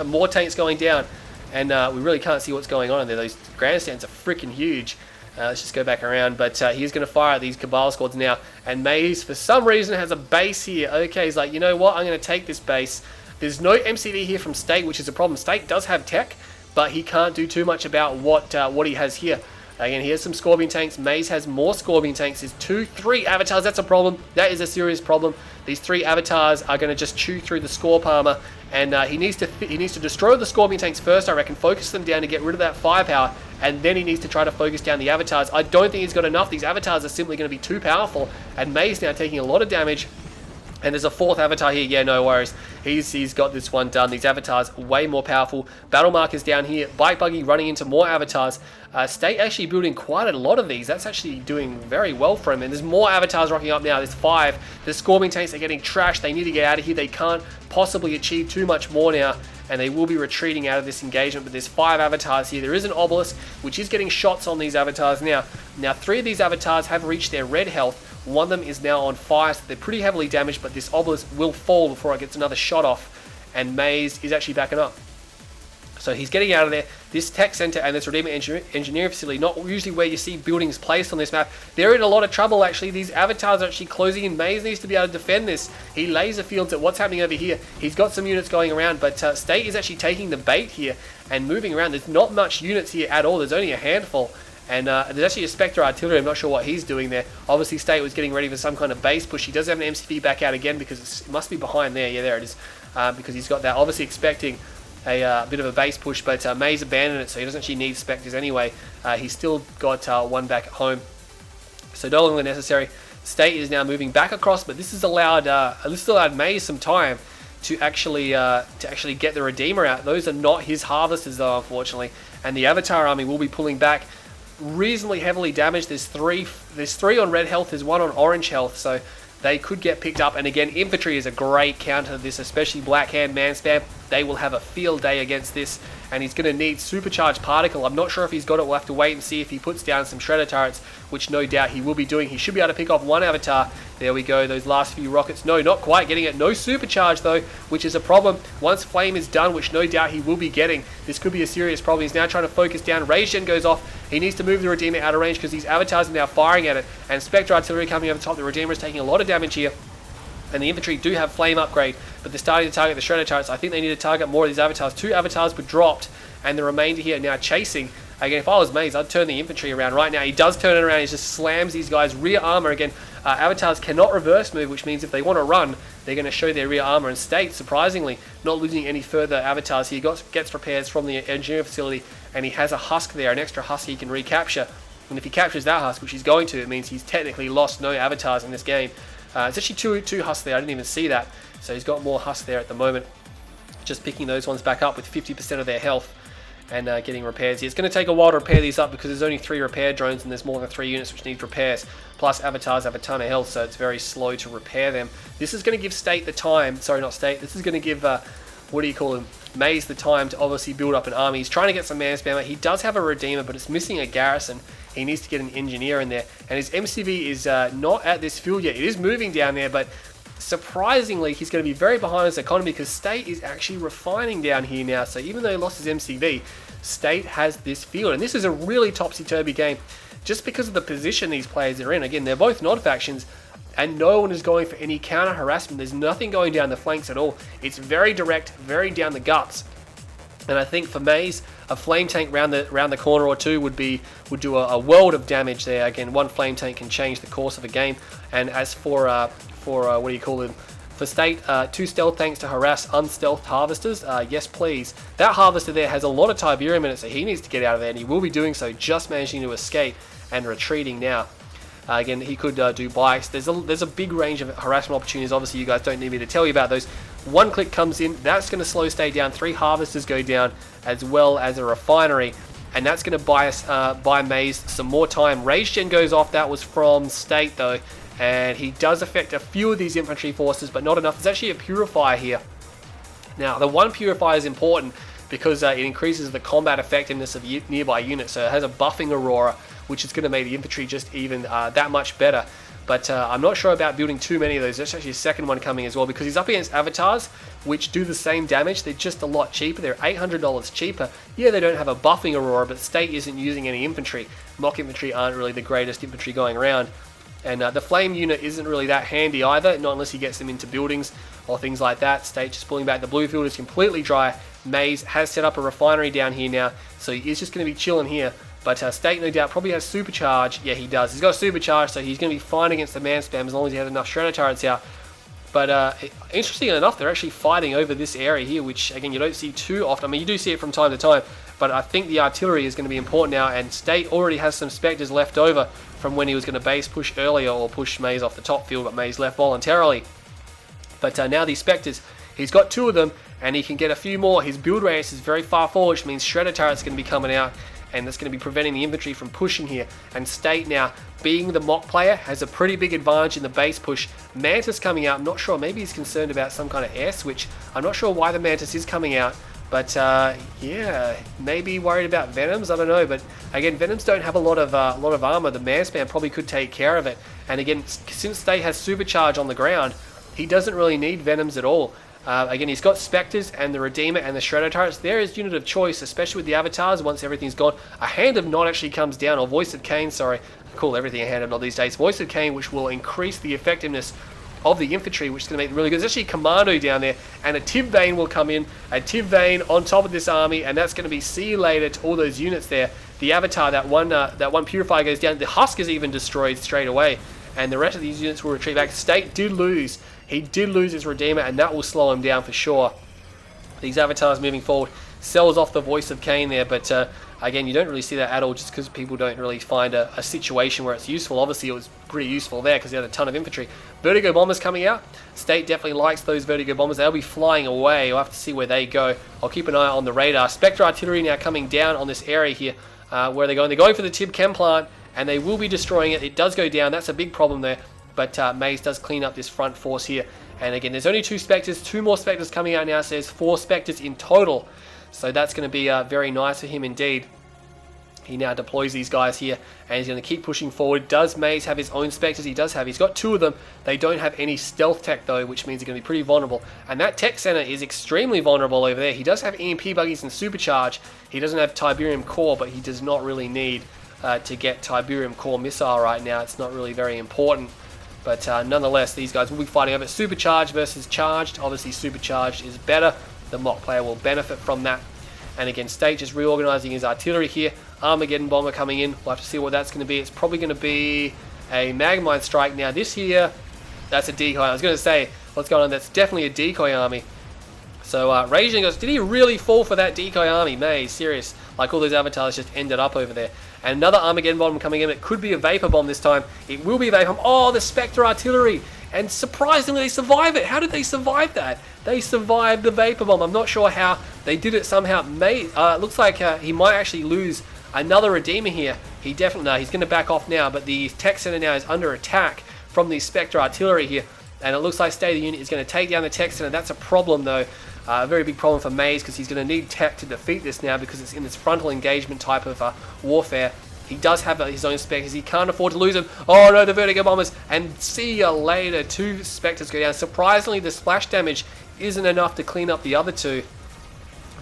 More tanks going down, and we really can't see what's going on in there. Those grandstands are freaking huge. Let's just go back around, but he's going to fire at these Cabal squads now, and Maze, for some reason, has a base here. Okay, he's like, you know what, I'm going to take this base. There's no MCV here from State, which is a problem. State does have tech, but he can't do too much about what he has here. Again, he has some Scorpion tanks. Maze has more Scorpion tanks. There's 3 avatars. That's a problem. That is a serious problem. These 3 avatars are going to just chew through the Scorp armor, and he needs to destroy the Scorpion tanks first, I reckon. Focus them down to get rid of that firepower, and then he needs to try to focus down the avatars. I don't think he's got enough. These avatars are simply going to be too powerful, and Maze now taking a lot of damage. And there's a 4th avatar here. Yeah, no worries. He's got this one done. These avatars way more powerful. Battle markers down here. Bike buggy running into more avatars. State actually building quite a lot of these. That's actually doing very well for him. And there's more avatars rocking up now. There's 5. The Scorpion tanks are getting trashed. They need to get out of here. They can't possibly achieve too much more now, and they will be retreating out of this engagement. But there's 5 avatars here. There is an obelisk, which is getting shots on these avatars now. Now 3 of these avatars have reached their red health. One of them is now on fire, so they're pretty heavily damaged, but this obelisk will fall before it gets another shot off, and Maze is actually backing up. So he's getting out of there. This tech center and this Redeemer engineering facility, not usually where you see buildings placed on this map. They're in a lot of trouble, actually. These avatars are actually closing in. Maze needs to be able to defend this. He laser fields at what's happening over here. He's got some units going around, but State is actually taking the bait here and moving around. There's not much units here at all. There's only a handful. And there's actually a Spectre artillery. I'm not sure what he's doing there. Obviously, State was getting ready for some kind of base push. He does have an MCV back out again because it must be behind there. Yeah, there it is. Because he's got that. Obviously expecting a bit of a base push, but Maze abandoned it, so he doesn't actually need Spectres anyway. He's still got one back at home, so no longer necessary. State is now moving back across, but this has allowed Maze some time to actually get the Redeemer out. Those are not his harvesters though, unfortunately, and the Avatar army will be pulling back reasonably heavily damaged. There's three on red health, there's one on orange health, so they could get picked up. And again, infantry is a great counter to this, especially Black Hand Man Spam. They will have a field day against this, and he's going to need Supercharged Particle. I'm not sure if he's got it. We'll have to wait and see if he puts down some Shredder turrets, which no doubt he will be doing. He should be able to pick off one Avatar. There we go, those last few rockets. No, not quite getting it. No Supercharge though, which is a problem. Once Flame is done, which no doubt he will be getting, this could be a serious problem. He's now trying to focus down. Rage Gen goes off. He needs to move the Redeemer out of range because these Avatars are now firing at it, and Spectre Artillery coming over the top. The Redeemer is taking a lot of damage here, and the infantry do have Flame upgrade, but they're starting to target the Shredder turrets. I think they need to target more of these Avatars. 2 Avatars were dropped, and the remainder here now chasing. Again, if I was Maze, I'd turn the infantry around right now. He does turn it around. He just slams these guys' rear armor. Again, Avatars cannot reverse move, which means if they want to run, they're going to show their rear armor. And State, surprisingly, not losing any further Avatars. He gets repairs from the engineering facility, and he has a husk there, an extra husk he can recapture. And if he captures that husk, which he's going to, it means he's technically lost no Avatars in this game. It's actually two husks there. I didn't even see that. So he's got more husks there at the moment. Just picking those ones back up with 50% of their health and getting repairs here. It's going to take a while to repair these up because there's only 3 repair drones and there's more than 3 units which need repairs. Plus Avatars have a ton of health, so it's very slow to repair them. This is going to give State the time, sorry, not State, this is going to give, what do you call him, Maze the time to obviously build up an army. He's trying to get some man spammer. He does have a Redeemer, but it's missing a garrison. He needs to get an engineer in there, and his MCV is not at this field yet. It is moving down there, but surprisingly, he's going to be very behind his economy because State is actually refining down here now. So even though he lost his MCV, State has this field, and this is a really topsy-turvy game just because of the position these players are in. Again, they're both nod factions, and no one is going for any counter harassment. There's nothing going down the flanks at all. It's very direct, very down the guts. And I think for Maze, a flame tank round the corner or two would do a world of damage there. Again, one flame tank can change the course of a game. And as for what do you call them? For State, 2 stealth tanks to harass unstealthed harvesters. Yes, please. That harvester there has a lot of Tiberium in it, so he needs to get out of there, and he will be doing so, just managing to escape and retreating now. Again, he could do bikes. There's a big range of harassment opportunities. Obviously, you guys don't need me to tell you about those. 1 click comes in. That's going to slow State down. 3 harvesters go down, as well as a refinery. And that's going to buy Maze some more time. Rage Gen goes off. That was from State, though. And he does affect a few of these infantry forces, but not enough. There's actually a Purifier here. Now, the 1 Purifier is important because it increases the combat effectiveness of nearby units. So it has a buffing aurora, which is going to make the infantry just even that much better. But I'm not sure about building too many of those. There's actually a second one coming as well because he's up against Avatars, which do the same damage. They're just a lot cheaper. They're $800 cheaper. Yeah, they don't have a buffing aurora, but State isn't using any infantry. Mock infantry aren't really the greatest infantry going around. And the flame unit isn't really that handy either, not unless he gets them into buildings or things like that. State just pulling back. The blue field is completely dry. Maze has set up a refinery down here now, so he is just going to be chilling here. But State, no doubt, probably has Supercharge. Yeah, he does. He's got Supercharge, so he's going to be fine against the man spam as long as he has enough Shredder turrets out. But interestingly enough, they're actually fighting over this area here, which, again, you don't see too often. I mean, you do see it from time to time, but I think the artillery is going to be important now, and State already has some Spectres left over from when he was going to base push earlier or push Maze off the top field, but Maze left voluntarily. But now these Spectres, he's got 2 of them, and he can get a few more. His build radius is very far forward, which means Shredder turrets are going to be coming out, and that's going to be preventing the infantry from pushing here. And State now, being the mock player, has a pretty big advantage in the base push. Mantis coming out, I'm not sure, maybe he's concerned about some kind of air switch. I'm not sure why the Mantis is coming out, but yeah, maybe worried about Venoms, I don't know. But again, Venoms don't have a lot of armor. The man spam probably could take care of it. And again, since State has Supercharge on the ground, he doesn't really need Venoms at all. Again, he's got Spectres and the Redeemer and the Shredder turrets. There is unit of choice, especially with the Avatars once everything's gone. A Hand of Nod actually comes down, or Voice of Kane, sorry. I call everything a Hand of Nod these days. Voice of Kane, which will increase the effectiveness of the infantry, which is going to make them really good. There's actually a Commando down there, and a Tiv Vane will come in. A Tiv Vane on top of this army, and that's going to be see you later to all those units there. The Avatar, that one Purifier goes down. The Husk is even destroyed straight away, and the rest of these units will retreat back. State did lose. He did lose his Redeemer, and that will slow him down for sure. These avatars moving forward sells off the voice of Kane there, but again, you don't really see that at all just because people don't really find a situation where it's useful. Obviously, it was pretty useful there because he had a ton of infantry. Vertigo bombers coming out. State definitely likes those vertigo bombers. They'll be flying away. We'll have to see where they go. I'll keep an eye on the radar. Spectre artillery now coming down on this area here. Where they're going. They're going for the Tib Chem plant, and they will be destroying it. It does go down. That's a big problem there. But Maze does clean up this front force here. And again, there's only 2 Spectres. 2 more Spectres coming out now. So there's 4 Spectres in total. So that's going to be very nice for him indeed. He now deploys these guys here, and he's going to keep pushing forward. Does Maze have his own Spectres? He does have. He's got 2 of them. They don't have any stealth tech, though, which means they're going to be pretty vulnerable. And that tech center is extremely vulnerable over there. He does have EMP buggies and supercharge. He doesn't have Tiberium core, but he does not really need to get Tiberium core missile right now. It's not really very important. But nonetheless, these guys will be fighting over supercharged versus charged. Obviously, supercharged is better. The mock player will benefit from that. And again, State just reorganizing his artillery here. Armageddon bomber coming in. We'll have to see what that's going to be. It's probably going to be a Magmine strike. Now, this here, that's a decoy. I was going to say, what's going on? That's definitely a decoy army. So, Raging goes, did he really fall for that decoy army? Maze, serious. Like all those avatars just ended up over there. And another Armageddon bomb coming in. It could be a Vapor bomb this time. It will be a Vapor bomb. Oh, the Spectre artillery. And surprisingly, they survive it. How did they survive that? They survived the Vapor bomb. I'm not sure how. They did it somehow. It looks like he might actually lose another Redeemer here. He definitely, no, he's going to back off now. But the tech center now is under attack from the Spectre artillery here. And it looks like State of the Union is going to take down the tech center. That's a problem, though. A very big problem for Maze because he's going to need tech to defeat this now because it's in this frontal engagement type of warfare. He does have his own Spectres. He can't afford to lose them. Oh no, the Vertigo Bombers. And see you later. 2 Spectres go down. Surprisingly, the splash damage isn't enough to clean up the other 2.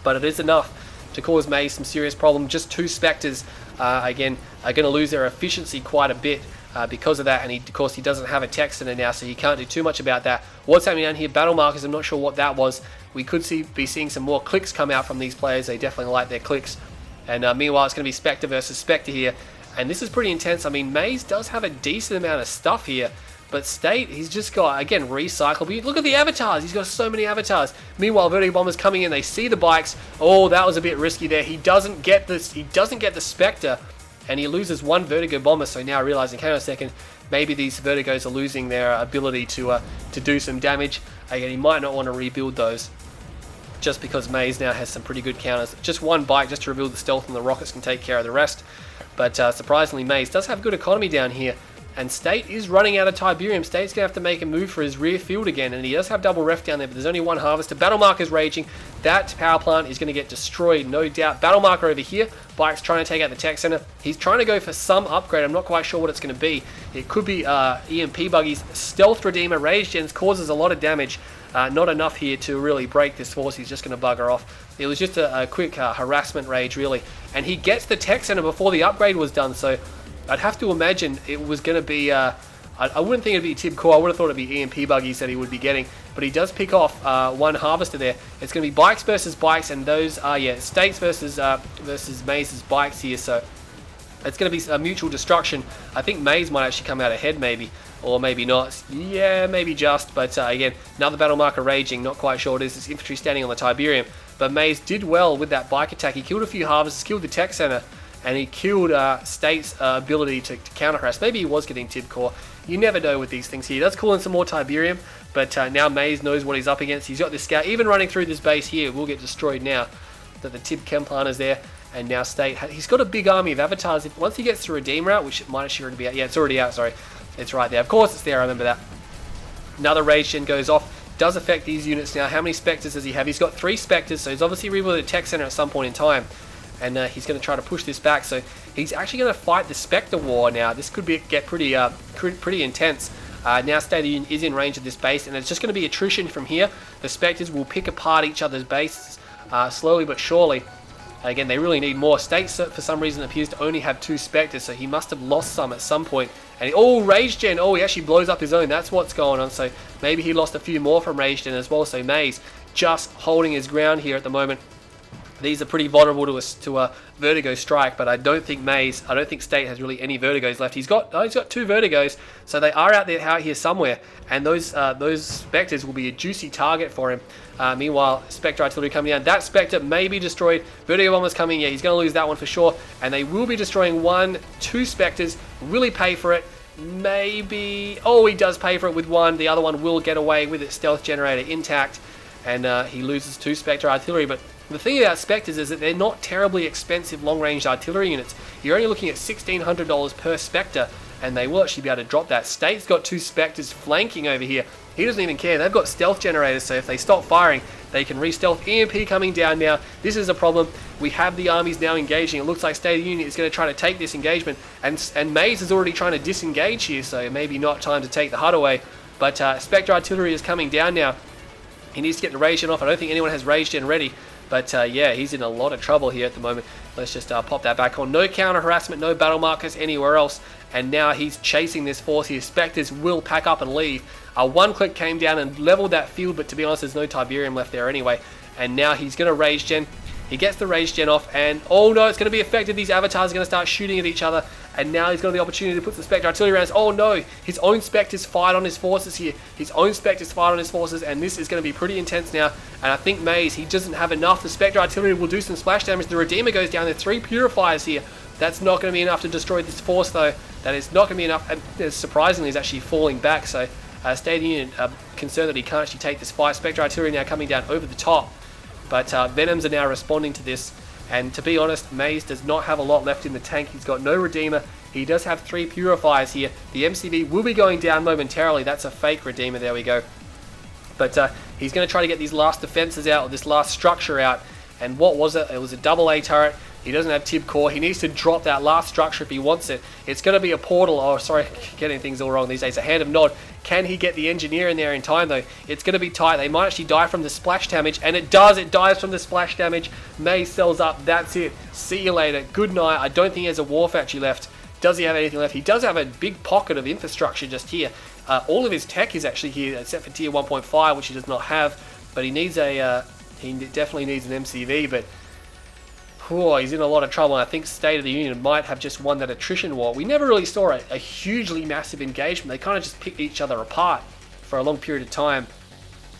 But it is enough to cause Maze some serious problem. Just 2 Spectres, again, are going to lose their efficiency quite a bit. Because of that, and of course he doesn't have a tech center now, so he can't do too much about that. What's happening down here? Battle markers, I'm not sure what that was. We could be seeing some more clicks come out from these players. They definitely like their clicks. And meanwhile, it's going to be Spectre versus Spectre here. And this is pretty intense. I mean, Maze does have a decent amount of stuff here. But State, he's just got, again, recycle. But look at the avatars. He's got so many avatars. Meanwhile, Vertigo Bombers coming in. They see the bikes. Oh, that was a bit risky there. He doesn't get this. He doesn't get the Spectre. And he loses 1 Vertigo Bomber, so now realizing, hang on a second, maybe these Vertigos are losing their ability to do some damage. Again, he might not want to rebuild those, just because Maze now has some pretty good counters. Just 1 bike just to reveal the stealth, and the rockets can take care of the rest. But surprisingly, Maze does have good economy down here. And State is running out of Tiberium. State's going to have to make a move for his rear field again. And he does have double ref down there, but there's only 1 harvester. Battle Marker's raging. That power plant is going to get destroyed, no doubt. Battle Marker over here. Bike's trying to take out the tech center. He's trying to go for some upgrade. I'm not quite sure what it's going to be. It could be EMP buggies. Stealth Redeemer. Rage Gens causes a lot of damage. Not enough here to really break this force. He's just going to bugger off. It was just a quick harassment rage, really. And he gets the tech center before the upgrade was done, so I'd have to imagine it was going to be, I wouldn't think it'd be Tib Core. I would have thought it'd be EMP buggies that he would be getting. But he does pick off 1 harvester there. It's going to be bikes versus bikes, and those are, States versus Maze's bikes here. So it's going to be a mutual destruction. I think Maze might actually come out ahead, maybe. Or maybe not. Yeah, maybe just. But again, another battle marker raging. Not quite sure what it is. This infantry standing on the Tiberium. But Maze did well with that bike attack. He killed a few harvesters, killed the tech center. And he killed State's ability to counter harass. Maybe he was getting Tib Core. You never know with these things here. He does call in some more Tiberium, but now Maze knows what he's up against. He's got this scout. Even running through this base here will get destroyed now that the Tib Chem plant is there. And now State, he's got a big army of avatars. Once he gets to Redeemer out, which it might actually already be out. Yeah, it's already out, sorry. It's right there. Of course it's there, I remember that. Another Rage Gen goes off. Does affect these units now. How many Spectres does he have? He's got 3 Spectres, so he's obviously rebuilding the tech center at some point in time. And he's going to try to push this back. So he's actually going to fight the Spectre War now. This could get pretty intense. Now State of the Union is in range of this base, and it's just going to be attrition from here. The Spectres will pick apart each other's bases slowly but surely. Again, they really need more. State, for some reason, appears to only have 2 Spectres, so he must have lost some at some point. And Rage Gen! Oh, he actually blows up his own. That's what's going on. So maybe he lost a few more from Rage Gen as well. So Maze just holding his ground here at the moment. These are pretty vulnerable to a Vertigo strike, but I don't think State has really any Vertigos left. He's got 2 Vertigos, so they are out here somewhere, and those Spectres will be a juicy target for him. Meanwhile, Spectre Artillery coming down. That Spectre may be destroyed. Vertigo Bomber's coming. Yeah, he's going to lose that one for sure, and they will be destroying 2 Spectres. Really pay for it. Maybe... Oh, he does pay for it with 1. The other one will get away with its stealth generator intact, and he loses 2 Spectre Artillery, but the thing about Spectres is that they're not terribly expensive long-range artillery units. You're only looking at $1,600 per Spectre, and they will actually be able to drop that. State's got 2 Spectres flanking over here. He doesn't even care. They've got stealth generators, so if they stop firing, they can re-stealth. EMP coming down now. This is a problem. We have the armies now engaging. It looks like State of the Union is going to try to take this engagement, and Maze is already trying to disengage here, so maybe not time to take the hut away. But Spectre Artillery is coming down now. He needs to get the rage gen off. I don't think anyone has rage gen ready. But yeah, he's in a lot of trouble here at the moment. Let's just pop that back on. No counter harassment, no battle markers anywhere else. And now he's chasing this force here. Spectres will pack up and leave. One click came down and leveled that field, but to be honest, there's no Tiberium left there anyway. And now he's going to rage gen. He gets the rage gen off, and oh no, it's going to be affected. These avatars are going to start shooting at each other, and now he's got the opportunity to put the Spectre Artillery rounds. Oh no, his own Spectres fired on his forces here. His own Spectres fired on his forces, and this is going to be pretty intense now. And I think Maze, he doesn't have enough. The Spectre Artillery will do some splash damage. The Redeemer goes down. There are 3 Purifiers here. That's not going to be enough to destroy this force, though. That is not going to be enough. And surprisingly, he's actually falling back. So State of the Union concerned that he can't actually take this fight. Spectre Artillery now coming down over the top. But Venoms are now responding to this. And to be honest, Maze does not have a lot left in the tank. He's got no Redeemer. He does have 3 Purifiers here. The MCV will be going down momentarily. That's a fake Redeemer. There we go. But he's going to try to get these last defenses out, or this last structure out. And what was it? It was a double A turret. He doesn't have Tib Core. He needs to drop that last structure if he wants it. It's going to be a portal. Oh, sorry, getting things all wrong these days. A Hand of Nod. Can he get the engineer in there in time, though? It's going to be tight. They might actually die from the splash damage, and it does. It dies from the splash damage. Maze sells up. That's it. See you later. Good night. I don't think he has a war factory left. Does he have anything left? He does have a big pocket of infrastructure just here. All of his tech is actually here, except for tier 1.5, which he does not have. But he needs a... he definitely needs an MCV, but... oh, he's in a lot of trouble. I think State of the Union might have just won that attrition war. We never really saw a hugely massive engagement. They kind of just picked each other apart for a long period of time.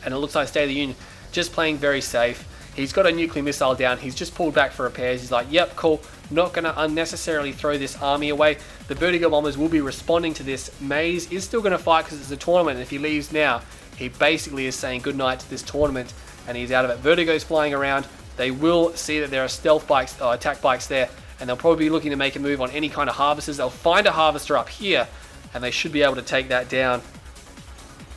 And it looks like State of the Union just playing very safe. He's got a nuclear missile down. He's just pulled back for repairs. He's like, yep, cool. Not going to unnecessarily throw this army away. The Vertigo Bombers will be responding to this. Maze is still going to fight because it's a tournament. And if he leaves now, he basically is saying goodnight to this tournament. And he's out of it. Vertigo's flying around. They will see that there are stealth bikes, attack bikes there, and they'll probably be looking to make a move on any kind of harvesters. They'll find a harvester up here, and they should be able to take that down.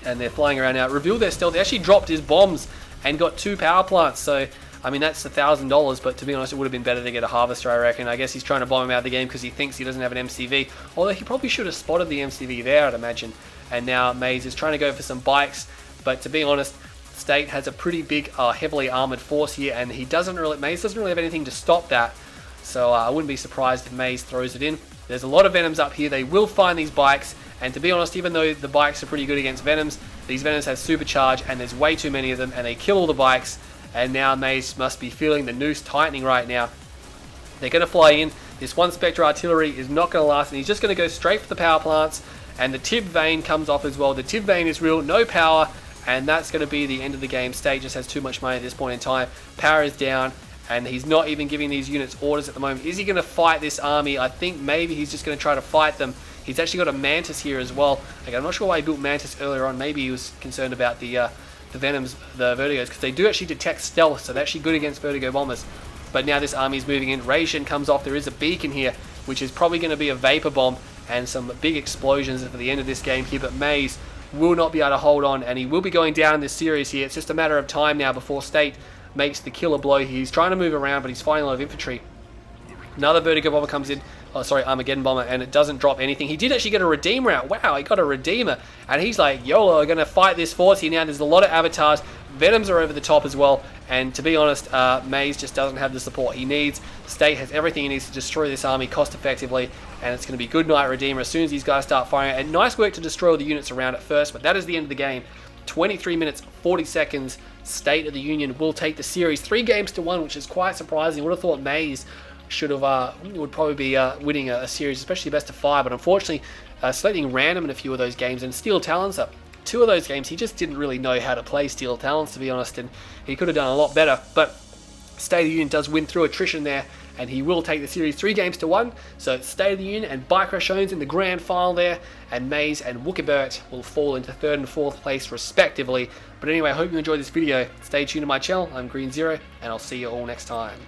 And they're flying around now. Reveal their stealth. They actually dropped his bombs and got 2 power plants. So, I mean, that's $1,000, but to be honest, it would have been better to get a harvester, I reckon. I guess he's trying to bomb him out of the game because he thinks he doesn't have an MCV. Although he probably should have spotted the MCV there, I'd imagine. And now Maze is trying to go for some bikes, but to be honest, State has a pretty big, heavily armored force here, and Maze doesn't really have anything to stop that. So I wouldn't be surprised if Maze throws it in. There's a lot of Venoms up here. They will find these bikes, and to be honest, even though the bikes are pretty good against Venoms, these Venoms have supercharge, and there's way too many of them, and they kill all the bikes. And now Maze must be feeling the noose tightening right now. They're going to fly in. This one Spectre Artillery is not going to last, and he's just going to go straight for the power plants. And the Tib Vane comes off as well. The Tib Vane is real, no power. And that's going to be the end of the game. State just has too much money at this point in time. Power is down, and he's not even giving these units orders at the moment. Is he going to fight this army? I think maybe he's just going to try to fight them. He's actually got a Mantis here as well. I'm not sure why he built Mantis earlier on. Maybe he was concerned about the Venoms, the Vertigos, because they do actually detect stealth, so they're actually good against Vertigo Bombers. But now this army is moving in. Ration comes off. There is a beacon here, which is probably going to be a Vapor Bomb and some big explosions at the end of this game here. But Maze will not be able to hold on, and he will be going down in this series here. It's just a matter of time now before State makes the killer blow. He's trying to move around, but he's finding a lot of infantry. Another Vertigo Bomber comes in. Oh, sorry, Armageddon Bomber, and it doesn't drop anything. He did actually get a Redeemer out. Wow, he got a Redeemer. And he's like, YOLO, I'm going to fight this force here now. There's a lot of avatars. Venoms are over the top as well. And to be honest, Maze just doesn't have the support he needs. State has everything he needs to destroy this army cost effectively. And it's going to be good night Redeemer as soon as these guys start firing. And nice work to destroy all the units around at first, but that is the end of the game. 23 minutes, 40 seconds. State of the Union will take the series 3-1, which is quite surprising. Would have thought Mays would probably be winning a series, especially best of 5, but unfortunately Shayning ran him in a few of those games, and Steel Talons up. 2 of those games he just didn't really know how to play Steel Talons, to be honest, and he could have done a lot better. But State of the Union does win through attrition there, and he will take the series 3-1. So State of the Union and Bike Crash owns in the grand final there, and Mays and Wookabert will fall into 3rd and 4th place respectively. But anyway, I hope you enjoyed this video. Stay tuned to my channel. I'm Green Zero, and I'll see you all next time.